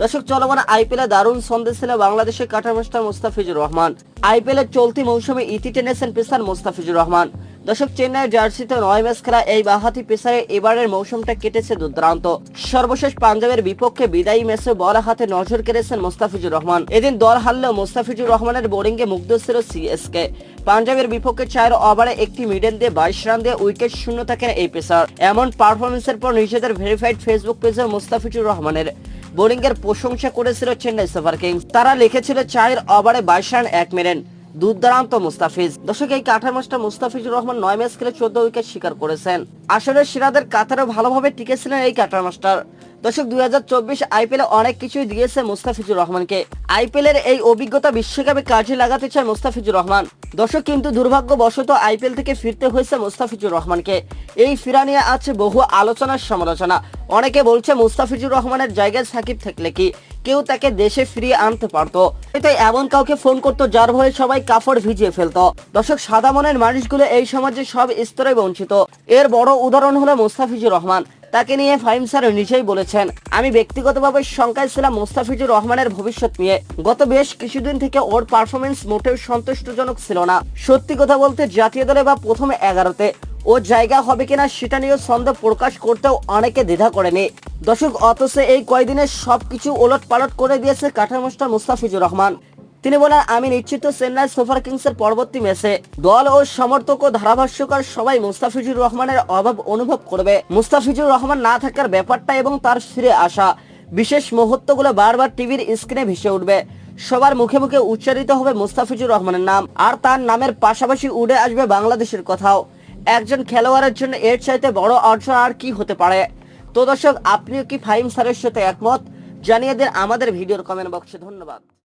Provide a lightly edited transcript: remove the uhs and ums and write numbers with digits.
দর্শক চলমান আইপিএলে দারুণ ছন্দে ছিল বাংলাদেশের কাটার মাস্টার মুস্তাফিজুর রহমান। আইপিএলের চলতি মৌসুমে ইতি টেনেছেন পেসার মুস্তাফিজুর রহমান। দর্শক চেন্নাইয়ের জার্সিতে 9 ম্যাচ খেলা এই বাঁহাতি পেসারে এবারের মৌসুমটা কেটেছে দুর্দান্ত। সর্বশেষ পাঞ্জাবের বিপক্ষে বিদায়ী ম্যাচে বল হাতে নজর কেড়েছেন মুস্তাফিজুর রহমান। এদিন দল হারলেও মুস্তাফিজুর রহমানের বোলিংয়ে মুগ্ধ ছিল সিএসকে। পাঞ্জাবের বিপক্ষে 4 ওভারে একটি মিডল দিয়ে 22 রান দিয়ে উইকেট শূন্য থাকেন এই পেসার। এমন পারফরমেন্সের পর নিজেদের ভেরিফাইড ফেসবুক পেজে মুস্তাফিজুর রহমানের বোলিং এর প্রশংসা করেছিল চেন্নাই সুপার কিংস। তারা লিখেছিল 4 ওভারে 22 রান 1 মিডল, দুর্দান্ত মুস্তাফিজ। দর্শক এই কাঠার মাস্টার মুস্তাফিজুর রহমান 9 ম্যাচ খেলে 14 উইকেট শিকার করেছেন। আসলে সেরাদের কাতারে ভালোভাবে টিকেছিলেন এই কাটার মাস্টার। দর্শক 2024 আইপিএলে অনেক কিছুই দিয়েছে মুস্তাফিজুর রহমানকে। আইপিএল এর এই অভিজ্ঞতা বিশ্বকাপে কাজে লাগাতে চায় মুস্তাফিজুর রহমান। দর্শক কিন্তু দুর্ভাগ্যবশত আইপিএল থেকে ফিরতে হয়েছে মুস্তাফিজুর রহমানকে। এই ফিরা নিয়ে আছে বহু আলোচনার সমালোচনা। অনেকে বলছে মুস্তাফিজুর রহমানের জায়গায় সাকিব থাকলে কি কেউ তাকে দেশে ফিরিয়ে আনতে পারতো, তাই এমন কাউকে ফোন করতো যার ভয়ে সবাই কাপড় ভিজিয়ে ফেলতো। দর্শক সাদা মনের মানুষগুলো এই সমাজে সব স্তরে বঞ্চিত। এর বড় উদাহরণ হলো মুস্তাফিজুর রহমান। তাকে নিয়ে ফাহিম স্যার নিজেই বলেছেন, আমি ব্যক্তিগতভাবে শঙ্কায় ছিলাম মুস্তাফিজুর রহমানের ভবিষ্যৎ নিয়ে। গত বেশ কিছুদিন থেকে ওর পারফরমেন্স মোটেও সন্তুষ্টজনক ছিল না। সত্যি কথা বলতে জাতীয় দলে বা প্রথম 11তে ও জায়গা হবে কিনা সেটা নিয়েও সন্দেহ প্রকাশ করতেও অনেকে দ্বিধা করেনি। দর্শক অথচ এই কয়দিনে সবকিছু ওলট পালট করে দিয়েছে কাটার মাস্টার মুস্তাফিজুর রহমান। তিনি বলেন, আমি নিশ্চিত চেন্নাই সুপার কিংসের পরবর্তী ম্যাচে দল ও সমর্থক ও ধারাভাষ্যকার সবাই মুস্তাফিজুর রহমানের অভাব অনুভব করবে। মুস্তাফিজুর রহমান না থাকার ব্যাপারটা এবং তার ফিরে আসা বিশেষ মুহূর্তগুলো বারবার টিভির স্ক্রিনে ভেসে উঠবে। সবার মুখে মুখে উচ্চারিত হবে মুস্তাফিজুর রহমানের নাম, আর তার নামের পাশাপাশি উড়ে আসবে বাংলাদেশের কথাও। একজন খেলোয়াড়ের জন্য এর চাইতে বড় অর্জন আর কি হতে পারে। তো দর্শক, আপনিও কি ফাহিম স্যারের সাথে একমত? জানিয়ে দিন আমাদের ভিডিওর কমেন্ট বক্সে। ধন্যবাদ।